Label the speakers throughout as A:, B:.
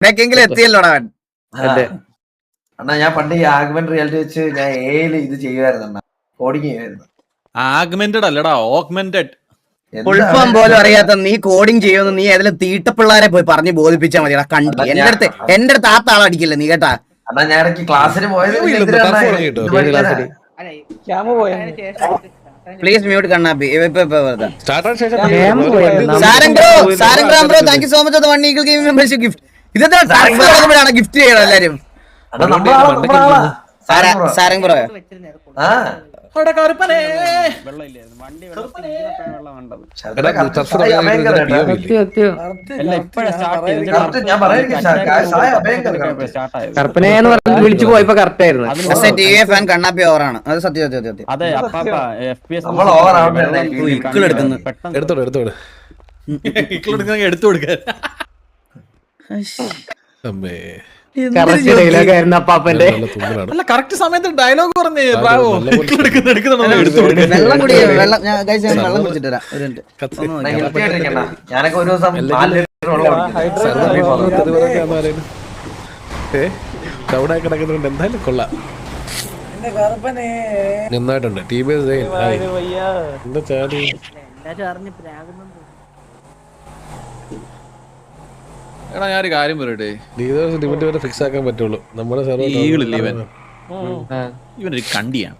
A: നിനക്കെങ്കിലും എത്തിയല്ലോടാ അവൻ.
B: അണ്ണാ ഞാൻ പണ്ട് ഈ ആഗ്മെന്റ് റിയാലിറ്റി വെച്ച് ഞാൻ ഏല് ഇത് ചെയ്യുമായിരുന്നു അണ്ണാ, കോഡിങ് ചെയ്യുമായിരുന്നു.
C: ആഗ്മെന്റഡ് അല്ലടാ, ഓഗ്മെന്റഡ്.
A: ഫുൾ ഫോം പോലും അറിയാത്ത നീ കോഡിങ് ചെയ്യുമെന്ന് നീ ഏതെങ്കിലും തീട്ടപ്പിള്ളാരെ പോയി പറഞ്ഞ് ബോധിപ്പിച്ചാൽ മതിടാ. കണ്ടു എന്റെ അടുത്ത് ആ താളം അടിക്കില്ല നീ കേട്ടാ.
B: അണ്ണാ ഞാൻ ഇടയ്ക്ക് ക്ലാസ്സിന് പോയത്
A: please mute Kannappi. Bro thank you so much for 1 eagle gaming membership gift. ഇതെന്താണ് ഗിഫ്റ്റ് ചെയ്യണം എല്ലാരും. സാരംഗ് ബ്രോ
D: കർപ്പനയെന്ന് പറഞ്ഞ് വിളിച്ചു പോയപ്പോ കറക്റ്റ് ആയിരുന്നു.
A: ഫാൻ കണ്ണാപ്പി ഓവറാണ്. അത് സത്യം സത്യം സത്യം.
C: എടുത്തു കൊടുക്കാൻ
D: അപ്പാപ്പന്റെ
C: അല്ല കറക്റ്റ് സമയത്ത് ഡയലോഗ് പറഞ്ഞേ.
A: വെള്ളം കുടി. വെള്ളം വെള്ളം കുടിച്ചിട്ട് വരാം.
B: ഞാനൊക്കെ ഒരു ദിവസം
E: ചൗടായി കിടക്കുന്നുണ്ട്. എന്തായാലും കൊള്ളാം, നന്നായിട്ടുണ്ട്. എന്താ ചാടി
C: എടാ ഞാനൊരു കാര്യം പറയട്ടെ,
E: ലിമിറ്റ് വരെ ഫിക്സ് ആക്കാൻ പറ്റുള്ളൂ നമ്മുടെ
C: ഈഗിളില്ലേ ഇവനൊരു കണ്ടിയാണ്.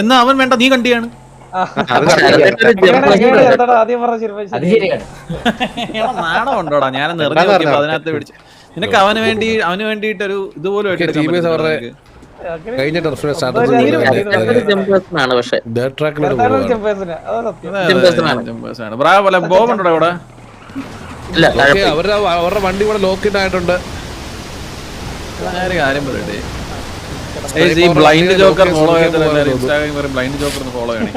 C: എന്നാ അവൻ വേണ്ട, നീ കണ്ടിയാണ്. നാണം ഉണ്ടോടാ? ഞാൻ നിറഞ്ഞു അതിനകത്ത് പിടിച്ചു. നിനക്ക് അവന് വേണ്ടിട്ടൊരു ഇതുപോലും
E: കഴിഞ്ഞ
C: ബോബുണ്ടോ ഇവിടെ?
E: അവരുടെ വണ്ടി ഇവിടെ ലോക്കിഡ് ആയിട്ടുണ്ട്.
C: ഞാനൊരു കാര്യം പറയട്ടെ, ബ്ലൈൻഡ് ജോക്കർ ഫോളോ ചെയ്തിട്ട് ഇൻസ്റ്റാഗ്രാമിൽ ബ്ലൈൻഡ് ജോക്കർ ഒന്ന് ഫോളോ ചെയ്യണേ.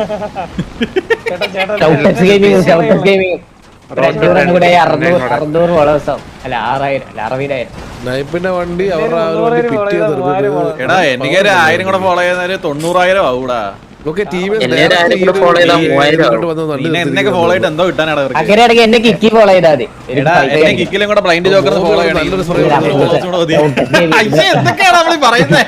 E: നൈപ്പിന്റെ വണ്ടി അവരുടെ
C: എടാ എനിക്ക് 1000 കൂടെ ഫോളോ ചെയ്യുന്ന 90,000 ആവൂടാ. എന്നൊക്കെ ഫോളോ ചെയ്തിട്ട് എന്തോ കിട്ടാനാണ്.
D: എന്നെ കിക്കി ഫോളോ ചെയ്താൽ മതി.
C: എന്നെ കിക്കിലും കൂടെ ബ്ലൈൻഡ് ജോക്കർ ഫോളോ ചെയ്യണം. എന്തൊക്കെയാണ് നമ്മൾ പറയുന്നത്?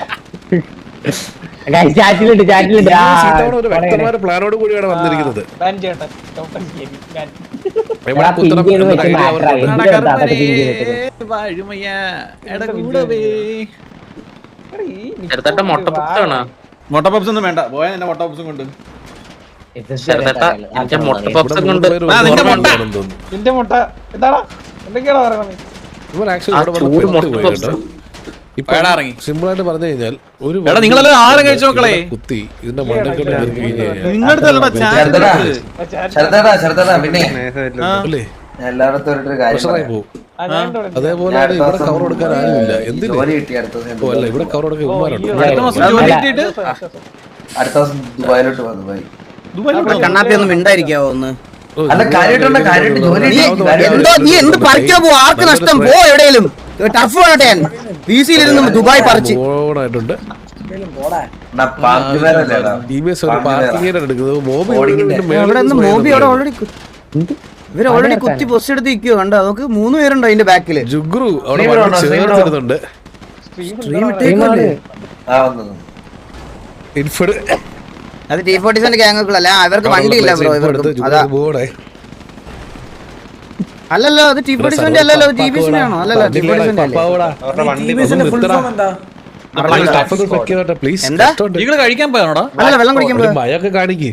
E: വ്യക്തമായ പ്ലാനോട് കൂടിയാണ് വന്നിരിക്കുന്നത്.
C: മൊട്ട പപ്സ് ഒന്നും വേണ്ട, പോയാ എന്നെ മൊട്ട പപ്സും കൊണ്ട്.
E: സിമ്പിൾ ആയിട്ട് പറഞ്ഞു കഴിഞ്ഞാൽ ഒരു
C: നിങ്ങളെല്ലാം ആരും കഴിച്ചു നോക്കളെ
E: കുത്തി ഇതിന്റെ മണ്ടൊക്കെ അതേപോലെ ഇവിടെ കവർ കൊടുക്കാൻ ആരുമില്ല. എന്തിനാ ഇവിടെ കവർ കൊടുക്കാൻ ഉമ്മാരുണ്ട്.
A: കണ്ണാപ്പി ഒന്നും മിണ്ടായിരിക്കാവോ ഒന്ന്?
B: നീ
A: എന്ത് പറിക്കാൻ പോ? ആർക്ക് നഷ്ടം? പോ എവിടെയും ടഫ് വേണട്ടെ. വിസിയിലിരുന്ന് ദുബായ് പറിച്ച്
E: ഓണായിട്ടുണ്ട്.
A: ഇവര് ഓൾറെഡി കുത്തി പൊസ്റ്റ് എടുത്ത് നിൽക്കുവോ? കണ്ടോ? നമുക്ക് 3 പേരുണ്ടോ അതിന്റെ ബാക്കില്.
E: ജുഗ്രു അവിടെ ചേർത്തിരുന്നുണ്ട്.
A: അത് T47 ഗ്യാങ്ങുകളല്ല, അവർക്ക് വണ്ടിയില്ല ബ്രോ. അല്ലല്ലോ അത് T47 അല്ലല്ലോ, TBC ആണോ? അല്ലല്ലോ T47
C: കഴിക്കാൻ പോയാണോടാ?
A: അല്ല വെള്ളം കുടിക്കാൻ പോയ
E: മഴയൊക്കെ കാണിക്ക്.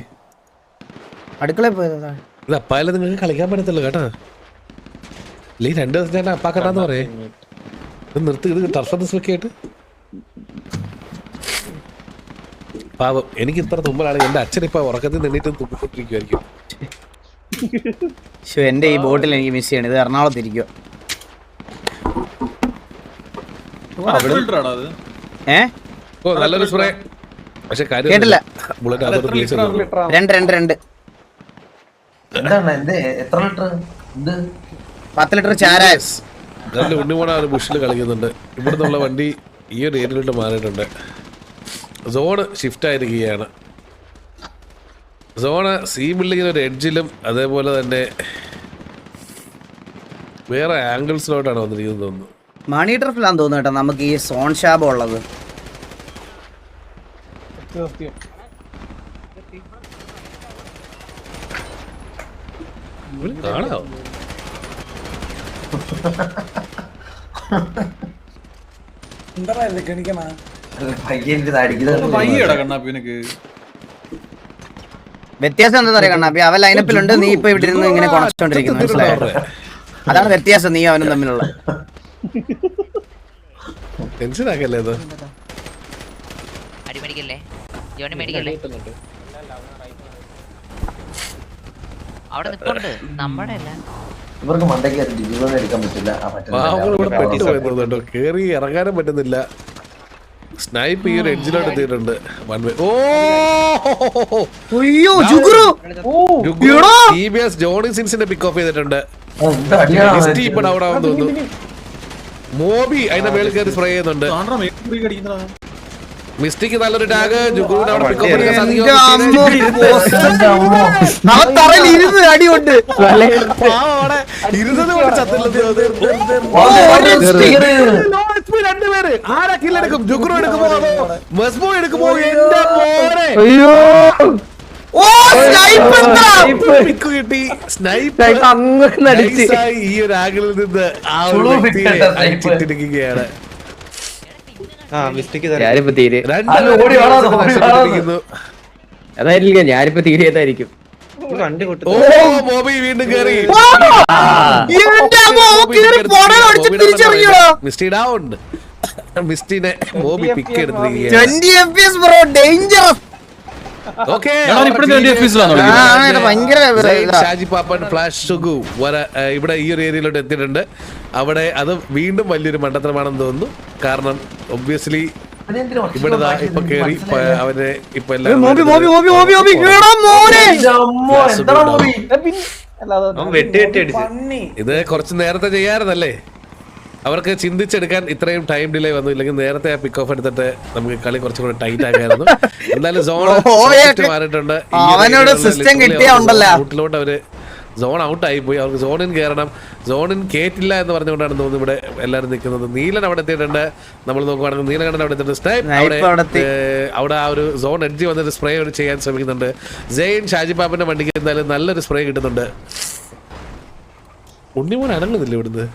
A: അടുക്കളയിൽ പോയതാ.
E: ഇത് അപ്പായാലും നിങ്ങൾക്ക് കളിക്കാൻ പറ്റത്തില്ല കേട്ടാ. ഈ 2 ദിവസം ഞാൻ അപ്പാക്കട്ടാന്ന് പറയേ. ഇത് നിർത്തി, ഇത് ടർഫ് വെക്കായിട്ട് പാവം. എനിക്ക് ഇത്ര തുമ്പലാണ്. എന്റെ അച്ഛൻ ഇപ്പൊ ഉറക്കത്തിൽ നിന്നിട്ട് തുമ്പിക്കൊണ്ടിരിക്കുമായിരിക്കും.
A: എന്റെ ഈ ബോട്ടിൽ എനിക്ക് മിസ് ചെയ്യണം. ഇത് എറണാകുളത്ത് ഇരിക്കുക.
E: നല്ലൊരു സ്പ്രേ. പക്ഷെ
A: കേട്ടില്ല.
E: ബുള്ളറ്റ്
A: 2 10 ലിറ്റർ ചാരാസ്.
E: നല്ല ഉണ്ണിമോണ ബുഷിൽ കളിക്കുന്നുണ്ട്. ഇവിടുന്നുള്ള വണ്ടി ഈ ഒരു ഏരിയയിലോട്ട് മാറിയിട്ടുണ്ട്. സോണ് ഷിഫ്റ്റ് ആയിരിക്കുകയാണ്. സോണ് സി ബിൽഡിങ്ങിന് ഒരു എഡ്ജിലും അതേപോലെ തന്നെ വേറെ ആംഗിൾസിലോട്ടാണ് വന്നിരിക്കുന്നത് തോന്നുന്നു.
A: മണി ട്രിപ്പിലാന്ന് തോന്നുന്നു കേട്ടോ നമുക്ക് ഈ സോൺ ഷാബ് ഉള്ളത്.
E: കാണാം.
B: പയ്യൻ അടിക്കുന്നത്
C: പയ്യടാ കണ്ണാപ്പി നിനക്ക്.
A: വ്യത്യാസം എന്താ പറയാ കണ്ണാപ്പി, അവൻ ലൈനപ്പിലുണ്ട്, നീ ഇപ്പൊ ഇവിടെ ഇരുന്ന് ഇങ്ങനെ കൊണച്ചോണ്ടിരിക്കുന്നു, മനസ്സിലായോ? അതാണ് വ്യത്യാസം നീ അവനും തമ്മിലുള്ള.
E: ടെൻഷൻ ആക്കല്ലേ അത്.
F: അടിമേടിക്കല്ലേ ജോണി മേടിക്കല്ലേ അവിടെ നിപ്പുണ്ട് നമ്മുടെ അല്ല.
B: ഇവർക്ക് മണ്ടയ്ക്ക് ജീവൻ എടുക്കാൻ പറ്റില്ല.
E: പാവങ്ങൾ ഇവിടെ പെട്ടുപോയി തോന്നുന്നുണ്ടോ, കേറി ഇറങ്ങാനും പറ്റുന്നില്ല. സ്നൈപ്പ് ഈ ഒരു എഡ്ജിലോട്ട് എത്തിയിട്ടുണ്ട്. ജോണി സിൻസിന്റെ പിക്ക് ഓഫ് ചെയ്തിട്ടുണ്ട്. ഇപ്പൊ ഡൗൺ ആവാൻ തോന്നുന്നു. മോബി അതിന്റെ മേളിൽ കയറി സ്പ്രേ ചെയ്യുന്നുണ്ട്. മിസ്റ്റിക്ക് നല്ലൊരു ടാഗ്. ജുഗുവിന് അവിടെ പിക്ക് ഓഫ് ചെയ്യാൻ
A: അടിയുണ്ട്
E: ഇരുന്നത് കൊണ്ട് ചത്തില്ലെന്ന് രണ്ടുപേര്. ആരാ കില്ലെടുക്കും? ജുഗുറു എടുക്കുമോ അതോ മസ്മോ എടുക്കുമോ? എന്റെ മോനെ പിക്ക് കിട്ടി. സ്നൈപ്പ് ഈ ഒരു ആംഗിളിൽ നിന്ന് ആ ഒരു വ്യക്തിയെ അടിച്ചിട്ടിരിക്കുകയാണ്.
D: ഞാനിപ്പോ തീരെ അതായിരിക്കും, ഞാനിപ്പോ തീരെതായിരിക്കും.
E: ഓ ബോബി വീണ്ടും കേറി. Misty down. മിസ്റ്റിനെ ബോബി പിക്ക് എടുത്തിരിക്കുകയാണ്. ഓക്കേ, ഷാജി പാപ്പൻ ഫ്ലാഷ് സുഗു ഇവിടെ ഈ ഒരു ഏരിയയിലോട്ട് എത്തിയിട്ടുണ്ട്. അവിടെ അത് വീണ്ടും വലിയൊരു മണ്ടത്തരമാണെന്ന് തോന്നുന്നു. കാരണം ഒബ്വിയസ്ലി ഇവിടെ ഇപ്പൊ കേറി അവനെ ഇപ്പൊ ഇത് കുറച്ച് നേരത്തെ ചെയ്യാറുന്നല്ലേ. അവർക്ക് ചിന്തിച്ചെടുക്കാൻ ഇത്രയും ടൈം ഡിലേ വന്നു. ഇല്ലെങ്കിൽ നേരത്തെ ആ പിക്ക് ഓഫ് എടുത്തിട്ട് നമുക്ക് കളി കുറച്ചും കൂടെ ടൈറ്റ് ആക്കായിരുന്നു. എന്തായാലും സോൺ മാറിയിട്ടുണ്ട്. ഔട്ടിലോട്ട് അവര് സോൺ ഔട്ട് ആയി പോയി. അവർക്ക് സോണിൻ കയറണം. സോണിൻ കേറ്റില്ല എന്ന് പറഞ്ഞുകൊണ്ടാണ് തോന്നുന്നു ഇവിടെ എല്ലാവരും നിൽക്കുന്നത്. നീലൻ അവിടെ എത്തിയിട്ടുണ്ട്. നമ്മൾ നോക്കുവാണെങ്കിൽ നീലകണ്ഠൻ അവിടെ എത്തിയിട്ടുണ്ട്. സ്നൈപ്പ് അവിടെ ആ ഒരു സോൺ എഡ്ജി വന്നിട്ട് സ്പ്രേ ചെയ്യാൻ ശ്രമിക്കുന്നുണ്ട്. സെയിൻ ഷാജി പാപ്പന്റെ വണ്ടിക്ക് എന്തായാലും നല്ലൊരു സ്പ്രേ കിട്ടുന്നുണ്ട്. ഉണ്ണിമോൻ അനങ്ങുന്നില്ല ഇവിടുന്ന്.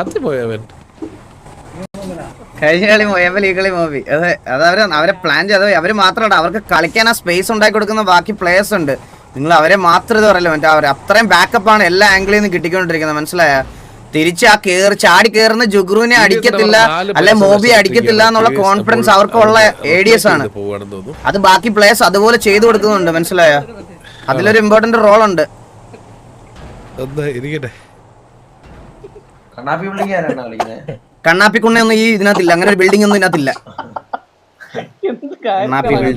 E: അതിപോയവൻ
A: കഴിഞ്ഞ കളി മോയമ്പൽ ഈ കളി മോബി. അതെ, അത് അവരെ പ്ലാൻ ചെയ്ത് അവര് മാത്രമല്ല, അവർക്ക് കളിക്കാൻ ആ സ്പേസ് ഉണ്ടാക്കി കൊടുക്കുന്ന ബാക്കി പ്ലേയേഴ്സ് ഉണ്ട്. നിങ്ങൾ അവരെ മാത്രം ഇത് പറയല്ലോ, മറ്റേ അവർ അത്രയും ബാക്കപ്പാണ് എല്ലാ ആംഗിളിൽ നിന്ന് കിട്ടിക്കൊണ്ടിരിക്കുന്നത്, മനസ്സിലായ? തിരിച്ച് ആ ചാടി കയറുന്ന ജുഗ്രുവിനെ അടിക്കത്തില്ല, അല്ലെ മോബി അടിക്കത്തില്ല എന്നുള്ള കോൺഫിഡൻസ് അവർക്കുള്ള ADS ആണ്. അത് ബാക്കി പ്ലേയേഴ്സ് അതുപോലെ ചെയ്തു കൊടുക്കുന്നുണ്ട്, മനസ്സിലായ? അതിലൊരു ഇമ്പോർട്ടന്റ് റോൾ ഉണ്ട്. കണ്ണാപ്പിക്കുണ്ണൊന്നും ഈ ഇതിനകത്തില്ല, അങ്ങനെ ഒരു ബിൽഡിംഗ് ഒന്നും ഇതിനകത്തില്ല.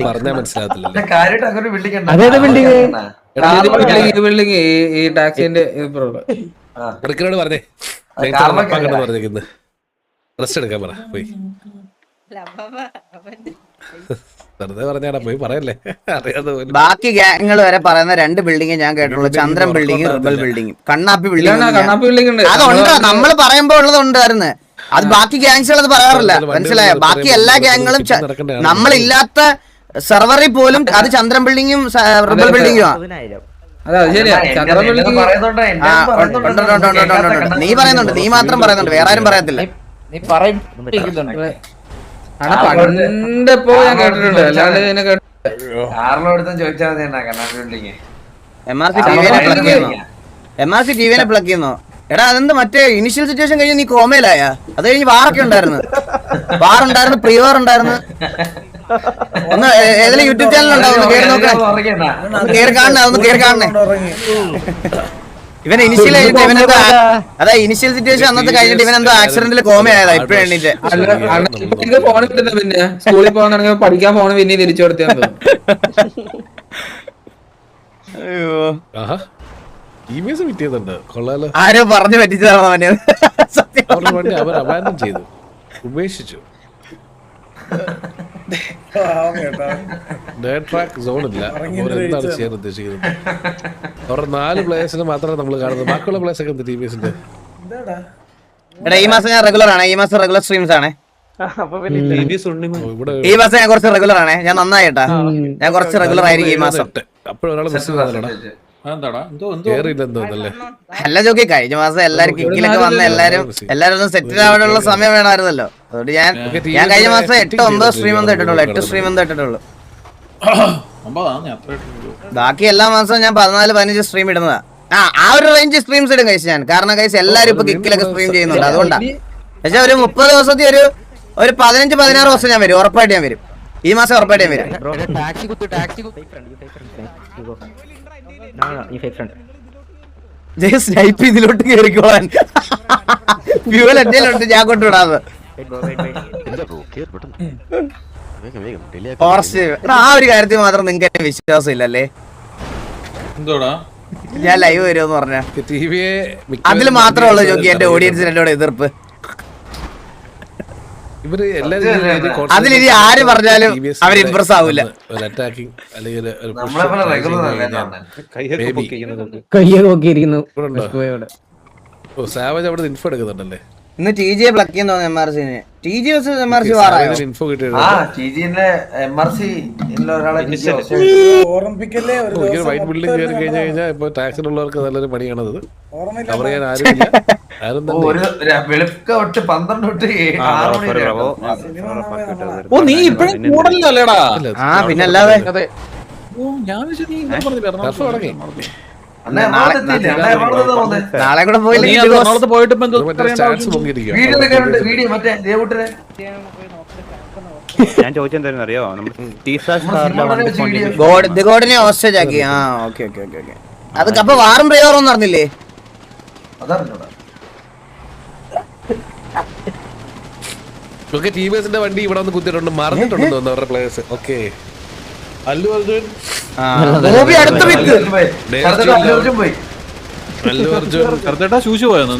E: പറഞ്ഞാൽ മനസ്സിലാകത്തില്ല. പറഞ്ഞേ പറഞ്ഞേക്കുന്നത് റെസ്റ്റ് എടുക്കാൻ പറ പോയി. വെറുതെ പറഞ്ഞാടാ, പോയി പറയല്ലേ. അറിയാതെ
A: ബാക്കി ഗ്യാങ്ങൾ വരെ പറയുന്ന 2 ബിൽഡിംഗ് ഞാൻ കേട്ടുള്ളൂ. ചന്ദ്രൻ ബിൽഡിംഗ്, റിബൽ ബിൽഡിംഗ്, കണ്ണാപ്പി ബിൽഡിംഗ്. അതുണ്ട്, നമ്മൾ പറയുമ്പോ ഉള്ളതുണ്ടായിരുന്നു. അത് ബാക്കി ഗ്യാങ്സുകൾ അത് പറയാറില്ല, മനസ്സിലായ? ബാക്കി എല്ലാ ഗ്യാങ്ങുകളും നമ്മളില്ലാത്ത സെർവറിൽ പോലും അത് ചന്ദ്രൻ ബിൽഡിങ്ങും റിബൽ ബിൽഡിങ്ങും. നീ പറയുന്നുണ്ട്, നീ മാത്രം പറയുന്നുണ്ട്, വേറെ ആരും പറയത്തില്ല.
G: പണ്ടിപ്പോ ഞാൻ കേട്ടിട്ടുണ്ട്, അല്ലാണ്ട്
A: MRC ടിവിനെ പ്ലഗ് ചെയ്യുന്നോ? എടാ അതെന്ത് മറ്റേ ഇനിഷ്യൽ സിറ്റുവേഷൻ കഴിഞ്ഞ് നീ കോമയിലായ? അത് കഴിഞ്ഞ് വാറൊക്കെ ഉണ്ടായിരുന്നു, വാറുണ്ടായിരുന്നു, പ്രീവാർ ഉണ്ടായിരുന്നു. ഒന്ന് ഏതെങ്കിലും യൂട്യൂബ് ചാനൽ ഉണ്ടാവും, കേറി നോക്കാം, കേറി കാണണേ, ഒന്ന് കേറി കാണണേ. ഇവൻ ഇനിഷ്യൽ അതാ ഇനിഷ്യൽ സിറ്റുവേഷൻ അന്നത്തെ കഴിഞ്ഞിട്ട് ഇവൻ എന്തോ ആക്സിഡന്റിൽ കോമയായതാ. ഇപ്പഴും എണ്ണീറ്റ്
G: ഫോൺ കിട്ടുന്ന, പിന്നെ സ്കൂളിൽ പോകാണെങ്കിൽ പഠിക്കാൻ ഫോൺ പിന്നെ തിരിച്ചു കൊടുത്താൽ
A: ആരോ പറഞ്ഞു പറ്റിച്ചതാണോ അവന്?
E: അവർ അബാൻഡൻ ചെയ്തു, ഉപേക്ഷിച്ചു. ട്രാക്ക് സോൺ ഇല്ല. അപ്പോൾ എന്താണ് ചെയ്യാൻ ഉദ്ദേശിക്കുന്നത്? അവരുടെ 4 പ്ലേയേഴ്സിന് മാത്രമേ നമ്മൾ കാണുന്നത്. ബാക്കിയുള്ള പ്ലേയേഴ്സ് ഒക്കെ എന്ത് TBSന്റെ?
A: എടാ ഈ മാസം ഞാൻ റെഗുലർ ആണ്. ഈ മാസം റെഗുലർ സ്ട്രീംസ് ആണ്.
E: ഇവിടെ
A: ഈ മാസം ഞാൻ കുറച്ച് റെഗുലർ ആണ്. ഞാൻ നന്നായിട്ടാ, ഞാൻ കുറച്ച് റെഗുലർ ആയിരിക്കും ഈ മാസം.
E: അപ്പോഴൊരാൾ മിസ് ചെയ്തല്ലോടാ. കേറിയില്ലെന്ന് തോന്നല്ലേ?
A: അല്ല ജോക്കി, കഴിഞ്ഞ മാസം എല്ലാരും കിക്കിലൊക്കെ വന്ന് എല്ലാരും ഒന്ന് സെറ്റിൽ ആവാനുള്ള സമയം വേണമായിരുന്നല്ലോ. അതുകൊണ്ട് ഞാൻ കഴിഞ്ഞ മാസം 8-9 സ്ട്രീം ഒന്നും ഇട്ടിട്ടുള്ളൂ. 8 സ്ട്രീം ഒന്നും ഇട്ടിട്ടുള്ളൂ. ബാക്കി എല്ലാ മാസവും ഞാൻ 14-15 സ്ട്രീം ഇടുന്നതാ. ആ ഒരു റേഞ്ച് സ്ട്രീംസ് ഇടും കഴിച്ച് ഞാൻ. കാരണം കഴിച്ച് എല്ലാരും ഇപ്പൊ കിക്കിലൊക്കെ സ്ട്രീം ചെയ്യുന്നുണ്ട്. അതുകൊണ്ടാ. പക്ഷെ ഒരു 30 ദിവസത്തിൽ ഒരു 15-16 ദിവസം ഞാൻ വരും. ഉറപ്പായിട്ട് ഞാൻ വരും. ഈ മാസം ഉറപ്പായിട്ട് ഞാൻ വരും. സ്നൈപ്പ് ഇതിലോട്ട് കേറിക്കോളാൻ ഫ്യൂവൽ എന്തേലുണ്ട് ഞാൻ കൊണ്ടുവിടാന്ന്. ആ ഒരു കാര്യത്തിൽ മാത്രം നിങ്ങൾക്ക് എന്നെ വിശ്വാസം ഇല്ലല്ലേ? ഞാൻ ലൈവ് വരുമെന്ന് പറഞ്ഞ അതിൽ മാത്രമേ ഉള്ളൂ ജോക്കി എന്റെ ഓഡിയൻസിന് എന്നോട് എതിർപ്പ്.
E: ഇവര് എല്ലാവരും
A: അതിലിനി ആര് പറഞ്ഞാലും അവർ ഇംപ്രസ് ആവൂല.
D: കയ്യെ നോക്കിയിരിക്കുന്നു.
E: സാവജ് അവിടെ ഇൻഫോ എടുക്കുന്നുണ്ടല്ലേ?
A: ഇന്ന് TG ബ്ലക്ക് ചെയ്യുന്ന MRC TG versus MRC വാറായോ?
E: ഇൻഫോ വൈറ്റ് ബിൽഡിംഗ് കയറി കഴിഞ്ഞു കഴിഞ്ഞാൽ ഇപ്പൊ ടാക്സിലുള്ളവർക്ക് നല്ലൊരു പണിയാണത്. കവർ ചെയ്യാൻ ആരുമില്ല. ആരും
C: നീ ഇപ്പഴും കൂടല്ലേടാ?
A: പിന്നല്ലാതെ
E: തുടങ്ങി.
A: നാളെ കൂടെ പോയില്ലെങ്കിൽ
C: പോയിട്ട്
E: സ്റ്റാറ്റ്സ് പൊങ്ങിയിരിക്കുക.
H: ഞാൻ ചോദിച്ചെന്തായിരുന്നു അറിയോ?
A: ഗോഡിനെ ഹോസ്റ്റേജ് ആക്കി. ഓക്കെ. അത് അപ്പൊ വാറും പ്രയോറൊന്നും അറിഞ്ഞില്ലേ?
E: ഓക്കെ, TBSന്റെ വണ്ടി ഇവിടെ വന്ന് കുത്തിയിട്ടുണ്ട്. മറന്നിട്ടുണ്ടെന്ന് തോന്നുന്നു അവരുടെ പ്ലേയേഴ്സ്. ഓക്കെ, അല്ലു അർജുൻ
A: അടുത്ത് വിക്ക്
C: ശൂശു പോയെന്ന്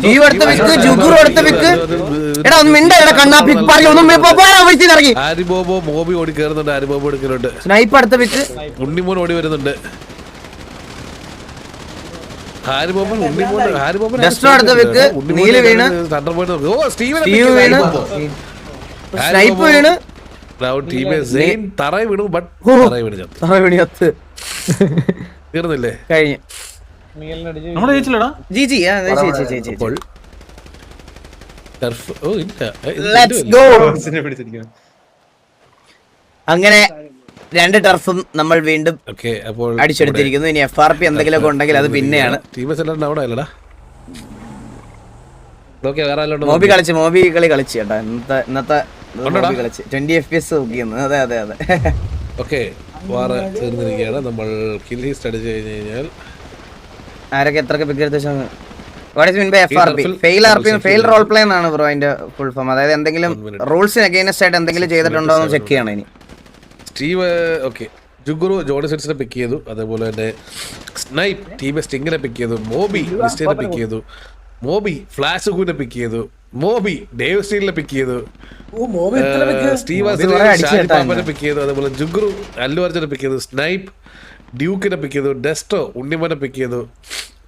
E: ആരിബോബോ മോബി ഓടി കയറുന്നുണ്ട്. ആരിബോബോ എടുക്കുന്നുണ്ട്.
A: സ്നൈപ്പ് അടുത്ത വിക്ക്.
E: ഉണ്ണിമോൻ ഓടി വരുന്നുണ്ട്. ഹാരിബോബൻ
A: അടുത്ത വിക്ക്. നീല് വീണ് സ്റ്റീവ് വീണ് സ്നൈപ്പ് വീണ്
E: തറ വീണു. ബട്ട്
A: വീണ്
E: തീർന്നില്ലേ?
A: കഴിഞ്ഞു.
C: നമ്മള് ജയിച്ചില്ലടാ. അങ്ങനെ 2 ടർഫും നമ്മൾ വീണ്ടും അടിച്ചെടുത്തിരിക്കുന്നു. ഇനി FRP എന്തെങ്കിലുമൊക്കെ ഉണ്ടെങ്കിൽ അത് പിന്നെയാണ്. മോബി കളി കളിച്ചു കേട്ടോ. ഇന്നത്തെ കളിച്ച് 20 FPS നോക്കിയെന്ന്. അതെ
E: ഓക്കെ, വാറ് തീർന്നിരിക്കുകയാണ്. നമ്മൾ കിൽ ലിസ്റ്റ് അടിച്ചു കഴിഞ്ഞു കഴിഞ്ഞാൽ
A: ആരൊക്കെ എത്രയൊക്കെ പിക്ക് എടുത്ത FRP ഫെയിൽ റോൾ പ്ലേ എന്നാണ് ബ്രോ അതിന്റെ ഫുൾ ഫോം. അതായത് എന്തെങ്കിലും റൂൾസിന് അഗൈൻസ്റ്റ് ആയിട്ട് എന്തെങ്കിലും ചെയ്തിട്ടുണ്ടോ എന്ന് ചെക്ക് ചെയ്യണം ഇനി.
E: സ്റ്റീവ് ഓക്കെ, ജുഗുറു ജോണി സെറ്റ്സിനെ പിക്ക് ചെയ്തു. അതേപോലെ തന്നെ സ്നൈപ്പ് TBS സ്റ്റിങ്ങിനെ പിക്ക് ചെയ്തു. മോബി മിസ്റ്റേനെ പിക്ക് ചെയ്തു. മോബി ഫ്ലാഷ് ഹൂനെ പിക്ക് ചെയ്തു. മോബി ഡേവ് സ്റ്റീലിനെ പിക്ക് ചെയ്തു. സ്റ്റീവ് ഷാജിപാപ്പനെ പിക്ക് ചെയ്തു. അതേപോലെ ജുഗുറു അല്ലു അർജുനെ പിക്ക് ചെയ്തു. സ്നൈപ്പ് ഡ്യൂക്കിനെ പിക്ക് ചെയ്തു. ഡെസ്റ്റോ ഉണ്ണിമോനെ പിക്ക് ചെയ്തു.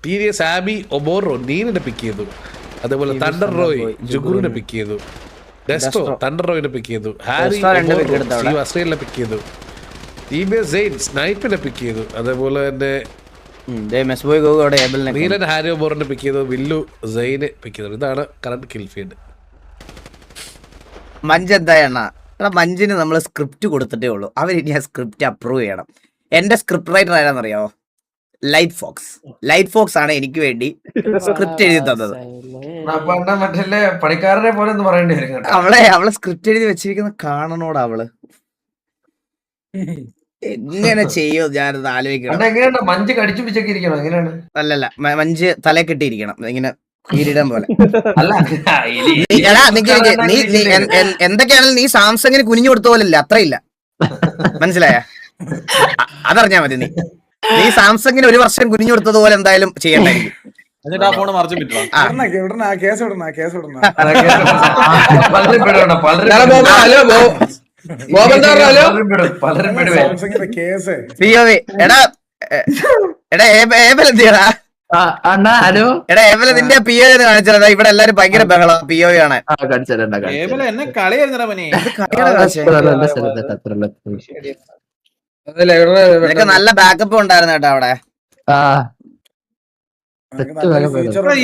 E: TDS ആബി ഒബോറോ നീനിനെ പിക്ക് ചെയ്തു. അതേപോലെ തണ്ടർ റോയ് ജുഗുറിനെ പിക്ക് ചെയ്തു. ഡെസ്റ്റോ തണ്ടർ റോയിനെ പിക്ക് ചെയ്തു. ഹാരി സ്റ്റീവ് അസ്ട്രേലിനെ പിക്ക് ചെയ്തു. TBS സെയിൻ സ്നൈപ്പിനെ പിക്ക് ചെയ്തു. അതേപോലെ തന്നെ നീലൻ ഹാരി ഒബോറിനെ പിക്ക് ചെയ്തു. വില്ലു സെയിനെ പിക്ക് ചെയ്തു. ഇതാണ് കറന്റ് കിൽ ഫീൽഡ്.
A: മഞ്ച് എന്താ മഞ്ചിന് നമ്മൾ സ്ക്രിപ്റ്റ് കൊടുത്തിട്ടേ ഉള്ളൂ. അവരിനി ആ സ്ക്രിപ്റ്റ് അപ്രൂവ് ചെയ്യണം. എന്റെ സ്ക്രിപ്റ്റ് റൈറ്റർ ആരാന്നറിയാവോ? ലൈറ്റ് ഫോക്സ് ആണ് എനിക്ക് വേണ്ടി സ്ക്രിപ്റ്റ് എഴുതി തന്നത്.
B: പണിക്കാരനെ പോലെ പറയേണ്ടി വരും.
A: അവളെ സ്ക്രിപ്റ്റ് എഴുതി വെച്ചിരിക്കുന്ന കാണണോട്. അവള് എങ്ങനെ ചെയ്യോ ഞാനത് ആലോചിക്കണം.
B: മഞ്ച് കടിച്ചു പിച്ചൊക്കെ എങ്ങനെയാണ്?
A: അല്ലല്ല, മഞ്ച് തലേ കെട്ടിയിരിക്കണം ഇങ്ങനെ കിരീടം പോലെ. എന്തൊക്കെയാണെങ്കിലും നീ സാംസങ്ങിന് കുനിഞ്ഞു കൊടുത്ത പോലല്ല, അത്രയില്ല. മനസ്സിലായ? അതറിഞ്ഞാ മതി. നീ സാംസങ്ങിന് 1 വർഷം കുനിഞ്ഞു കൊടുത്തത് പോലെ എന്തായാലും ചെയ്യണ്ടായിരിക്കും.
B: പലരും വിടും, പലരും വിടുവേ.
A: POV. എടാ ഏബൽ എന്തിയടാ?
G: അണ്ണാ ഹലോ
A: എടാ ഏബൽ നിന്റെ POV ഒന്ന് കാണിച്ചതാ. ഇവിടെ എല്ലാരും ഭയങ്കര ബഹളം POV കാണാൻ.
C: എന്നെ കളിയായിരുന്നടാ പനി.
A: നിനക്ക് നല്ല ബാക്കപ്പ് ഉണ്ടായിരുന്നു കേട്ടോ അവിടെ.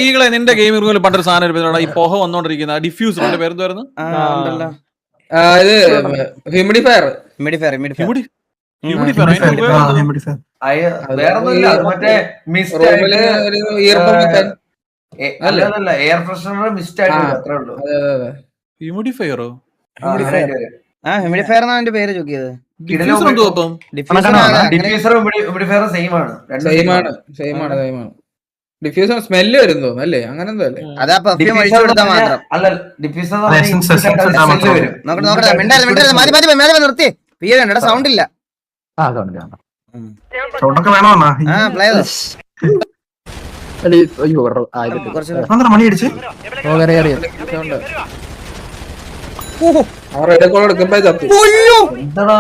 C: ഈകളെ നിന്റെ ഗെയിം റൂമിൽ പണ്ടൊരു സാധനം ഇരുന്നോടാ, ഈ പുക വന്നോണ്ടിരിക്കുന്ന ഡിഫ്യൂസർ പേരെന്തായിരുന്നു?
G: ഇത് ഹ്യൂമിഡിഫയർ
B: വേറൊന്നുമില്ല, മറ്റേ മിസ്റ്റ് അല്ലല്ല, എയർ ഫ്രഷനർ മിസ്റ്റ് ആയിട്ട് അത്രേ ഉള്ളൂ.
C: ഹ്യൂമിഡിഫയറോ?
A: ഹ്യൂമിഡിഫയർ എന്നാ എന്റെ പേര് ചോദിയത്.
C: ഡിഫ്യൂസർ എന്തോ അപ്പം?
B: ഡിഫ്യൂസറും ഹ്യൂമിഡിഫയറും സെയിം ആണ്.
G: ഡിഫ്യൂസർ സ്മെല്ല് വരുന്നു അല്ലേ? അങ്ങനെ എന്തോ അല്ലേ?
A: അതാ പെർഫ്യൂം ഒഴിച്ചു കൊടുത്താൽ മാത്രം.
B: അല്ല, ഡിഫ്യൂസർ വരും.
A: നിർത്തി POV ഉണ്ട്. സൗണ്ട് ഇല്ല.
H: മണി അടിച്ച്
G: എടുക്കുമ്പോ തപ്പി
B: എന്താടാ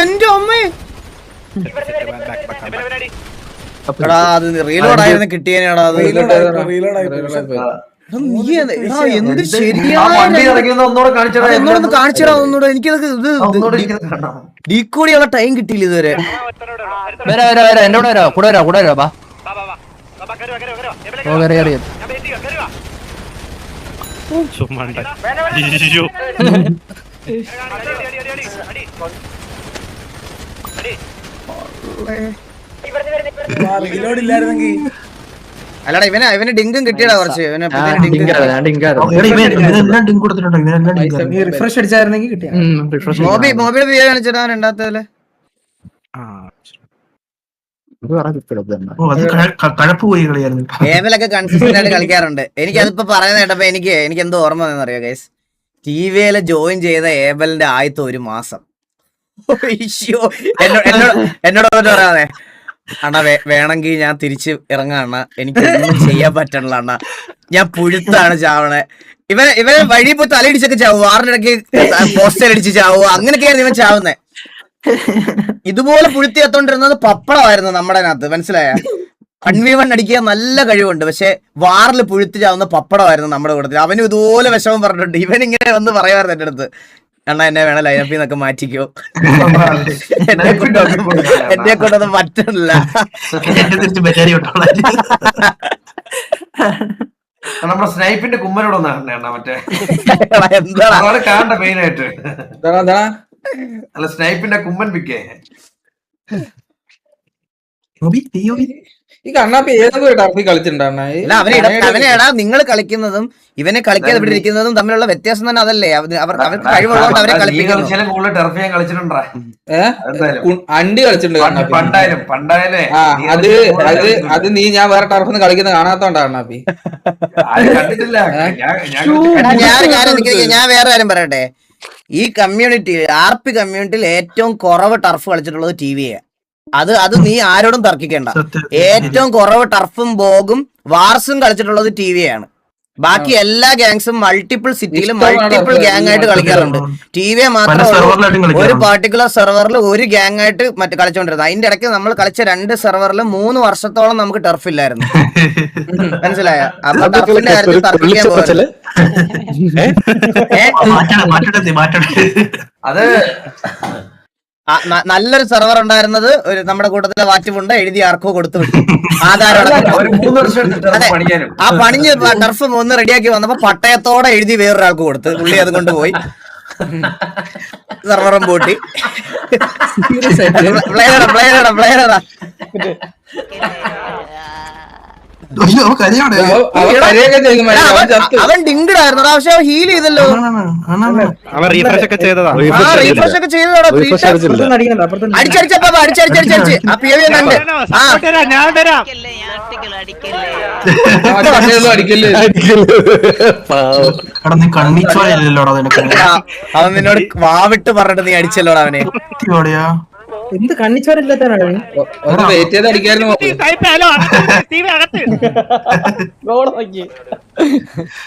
A: എന്റെ അമ്മേ, എടാ അത് റീലോഡ് ആയിരുന്നു കിട്ടിയേനാടാ അത്. എന്ത്
B: വണ്ടി ഇറങ്ങിയെന്ന് ഒന്നുകൂടെ കാണിച്ചടാ.
A: എന്നോടൊന്ന് കാണിച്ചടാ ഒന്നുകൂടെ. എനിക്കത് ഇത് ഡീക്കോടിയുള്ള ടൈം കിട്ടിയില്ല ഇതുവരെ.
D: എന്റെ കൂടെ വരാ, കൂടെ വരാ ബാ.
A: അല്ലടാ ഇവന് ഡിങ്കും കിട്ടിയടാ കുറച്ച്.
D: റിഫ്രഷ് അടിച്ചായിരുന്നെങ്കിൽ കിട്ടിയ
A: മൊബൈൽ POV കാണിച്ചടാ രണ്ടാമത്തേല്. ഗെയിമിലൊക്കെ കൺസിസ്റ്റന്റ് ആയിട്ട് കളിക്കാറുണ്ട്. എനിക്കതിപ്പോ പറയുന്ന കേട്ടപ്പോ എനിക്ക് എന്തോ ഓർമ്മ വന്നറിയോ ഗൈസ്? TVയില് ജോയിൻ ചെയ്ത ഏബലിന്റെ ആദ്യത്തെ 1 മാസം എന്നോട് പറയാതെ അണ്ണാ വേണമെങ്കിൽ ഞാൻ തിരിച്ച് ഇറങ്ങാണ, എനിക്കൊന്നും ചെയ്യാൻ പറ്റണില്ല അണ്ണ, ഞാൻ പുഴുത്താണ് ചാവണേ. ഇവനെ വഴി പോയി തലയിടിച്ചൊക്കെ ചാവും, വാറിനിടയ്ക്ക് പോസ്റ്റർ അടിച്ച് ചാവും, അങ്ങനെയൊക്കെയാണ് ഇവൻ ചാവുന്നേ. ഇതുപോലെ പുഴുത്തി എത്തോണ്ടിരുന്നത് പപ്പടമായിരുന്നു നമ്മുടെ അതിനകത്ത്, മനസ്സിലായ? 1v1 അടിക്കുക നല്ല കഴിവുണ്ട്, പക്ഷെ വാറിൽ പുഴുത്തി ചാവുന്ന പപ്പടമായിരുന്നു നമ്മുടെ കൂട്ടത്തിൽ. അവനും ഇതുപോലെ വിഷമം പറഞ്ഞിട്ടുണ്ട്. ഇവൻ ഇങ്ങനെ വന്ന് പറയുമായിരുന്നു എന്റെ അടുത്ത്, അണ്ണാ എന്നെ വേണം ലൈനപ്പിൽ നിന്നൊക്കെ മാറ്റിക്കോ, എന്നെ കൊണ്ടൊന്നും പറ്റണില്ല.
B: നമ്മുടെ സ്നൈപ്പിന്റെ കുമ്മനോട് മറ്റേ
A: എന്താ
B: കാണണ്ട മെയിൻ ആയിട്ട്. അല്ല, സ്നൈപ്പിന്റെ കുമ്മൻ പിക്കേ
G: ഈ കണ്ണാപ്പി ഏതൊക്കെ ടർഫിൽ കളിച്ചിട്ടുണ്ടാ?
A: അവനെടാ നിങ്ങൾ കളിക്കുന്നതും ഇവനെ കളിക്കാതെ ഇവിടെ ഇരിക്കുന്നതും തമ്മിലുള്ള വ്യത്യാസം തന്നെ അതല്ലേ? അവർക്ക് കഴിവുള്ളതുകൊണ്ട് അവരെ കളിപ്പിക്കുന്നു.
G: അണ്ടി കളിച്ചിട്ടുണ്ട്
B: പണ്ടായാലേ
G: അത് നീ ഞാൻ വേറെ ടർഫിന്ന് കളിക്കുന്ന കാണാത്തോണ്ടാ കണ്ണാപ്പി.
A: ഞാൻ വേറെ കാര്യം പറയട്ടെ, ഈ കമ്മ്യൂണിറ്റി RP കമ്മ്യൂണിറ്റിയിൽ ഏറ്റവും കുറവ് ടർഫ് കളിച്ചിട്ടുള്ളത് TVയെ. അത് നീ ആരോടും തർക്കിക്കേണ്ട. ഏറ്റവും കുറവ് ടർഫും ബോഗും വാർസും കളിച്ചിട്ടുള്ളത് TVയാണ്. ബാക്കി എല്ലാ ഗാങ്സും മൾട്ടിപ്പിൾ സിറ്റിയിലും മൾട്ടിപ്പിൾ ഗ്യാങ് ആയിട്ട് കളിക്കാറുണ്ട്. TVയെ മാത്രം ഒരു പാർട്ടിക്കുലർ സെർവറിൽ ഒരു ഗ്യാങ് ആയിട്ട് മറ്റു കളിച്ചോണ്ടിരുന്നത്. അതിന്റെ ഇടയ്ക്ക് നമ്മൾ കളിച്ച 2 സെർവറിൽ 3 വർഷത്തോളം നമുക്ക് ടർഫ് ഇല്ലായിരുന്നു, മനസ്സിലായ? അപ്പൊ ടർഫിന്റെ കാര്യത്തിൽ തർക്കിക്കാൻ പോകരുത്.
B: അത്
A: നല്ലൊരു സെർവർ ഉണ്ടായിരുന്നത് നമ്മുടെ കൂട്ടത്തിലെ വാറ്റുമുണ്ട എഴുതി ആർക്കോ കൊടുത്തു വിട്ടു ആധാരം. ആ പണിഞ്ഞ് ടർഫ് ഒന്ന് റെഡിയാക്കി വന്നപ്പോ പട്ടയത്തോടെ എഴുതി വേറൊരാൾക്ക് കൊടുത്ത് പുള്ളി അത് കൊണ്ടുപോയി സെർവറും പൂട്ടി. അവൻ ഡിങ്കടായിരുന്നു, പക്ഷെ ഹീൽ ചെയ്തല്ലോ.
H: റീഫ്രഷ് ഒക്കെ ചെയ്തതാ.
A: അടിച്ചടിച്ചപ്പോ അടിച്ചടിച്ചടിച്ചടിച്ച് ആ POV കണ്ട് അവൻ നിന്നോട് വാവിട്ട് പറഞ്ഞിട്ട് നീ അടിച്ചല്ലോടാ അവനെ.
I: എന്ത് കണ്ണിച്ചോരില്ലാത്തതാണ്
G: ഒന്ന് വെയിറ്റ് ചെയ്ത് അടിക്കായിരുന്നു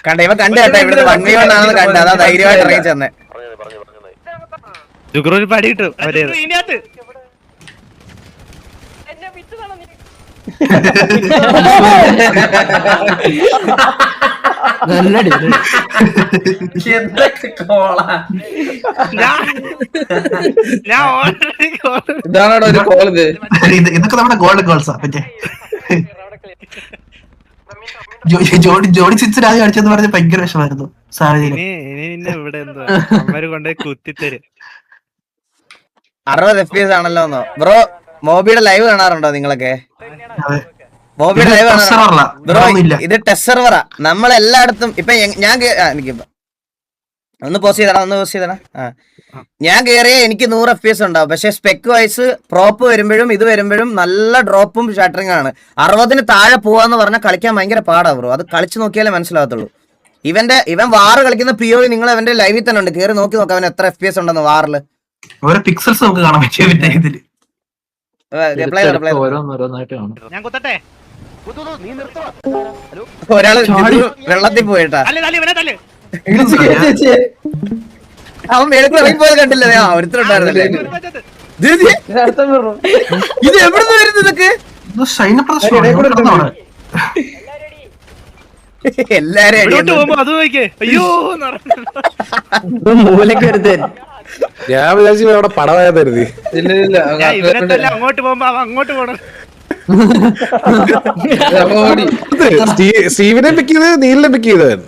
A: കണ്ട ഇവ കണ്ടു കേട്ടോ ഇവിടുന്ന് വണ്ടികൊണ്ടാണെന്ന് കണ്ട അതാ ധൈര്യമായിട്ട് ഇറങ്ങി ചെന്നേ.
H: ഒരു പടി കിട്ടും അവര്
D: നല്ലടി
B: എന്തൊക്കെ കോളാ.
H: ഞാൻ ഓൾറെഡി
G: ഇതാണോ ഒരു കോൾ ഇത്?
H: ഇതൊക്കെ നമ്മുടെ ഗോൾഡ് ഗോൾസാ മറ്റേ ജോഡി സിക്സ് ആദ്യം അടിച്ചെന്ന് പറഞ്ഞ ഭയങ്കര വിഷമായിരുന്നു സാഹചര്യം. പിന്നെ ഇവിടെ എന്താ അവര് കൊണ്ടേ കുത്തിത്തരും.
A: 60 FPS ആണല്ലോ ബ്രോ. മോബിയുടെ ലൈവ് കാണാറുണ്ടോ നിങ്ങളൊക്കെ? മോബിയുടെ ലൈവ് കാണാറുണ്ടോ ബ്രോ? ഇത് ടെസ്റ്റ് സെർവറാ. നമ്മളെല്ലായിടത്തും ഇപ്പൊ ഞാൻ എനിക്ക് ഒന്ന് പോസ്റ്റ് ചെയ്തടാ. ഞാൻ കേറിയ എനിക്ക് 100 FPS ഉണ്ടാവും. പക്ഷെ സ്പെക്ക് വൈസ് പ്രോപ്പ് വരുമ്പോഴും ഇത് വരുമ്പോഴും നല്ല ഡ്രോപ്പും ഷട്ടറിംഗ് ആണ്. 60-ന് താഴെ പോവാന്ന് പറഞ്ഞാൽ കളിക്കാൻ ഭയങ്കര പാടാ ബ്രോ. അത് കളിച്ച് നോക്കിയാലേ മനസ്സിലാകത്തുള്ളൂ. ഇവൻ വാറ് കളിക്കുന്ന POV നിങ്ങൾ അവന്റെ ലൈവിൽ തന്നെ ഉണ്ട്. കേറി നോക്കി നോക്കാം അവൻ എത്ര FPS ഉണ്ടെന്ന് വാറില്.
H: ഓരോ പിക്സൽസ് നമുക്ക് കാണാൻ പറ്റിയ ഇതില്. ഞാൻ കുത്തട്ടെ.
A: ഒരാള് വെള്ളത്തിൽ പോയിട്ടാ അവൻ വെളുത്ത് ഇറങ്ങിപ്പോയത് കണ്ടില്ലേ? ഒരുത്തരുണ്ടായിരുന്നല്ലേ ഇത് എവിടുന്ന് വരുന്നത് ഇതൊക്കെ? എല്ലാരും
D: മൂലക്ക് വരുത്തൻ.
E: ഞാൻ വിചാരിച്ചു അവിടെ പടമായാ തരുതി.
H: അങ്ങോട്ട് പോകുമ്പോ അങ്ങോട്ട് പോണം.
E: സ്റ്റീവിനെ പിക്ക് ചെയ്ത് നീലിനെ പിക്ക് ചെയ്തവൻ.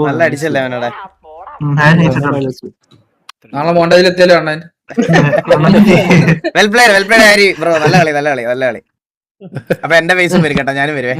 A: നല്ല അടിച്ചല്ലേ അവനോടെ.
G: നാളെ മോണ്ടതിൽ എത്തിയാലോ അണ്ണൻ.
A: Well played Harry bro. നല്ല കളി. അപ്പൊ എന്റെ പൈസ വരും കേട്ടോ. ഞാനും വരുവേ.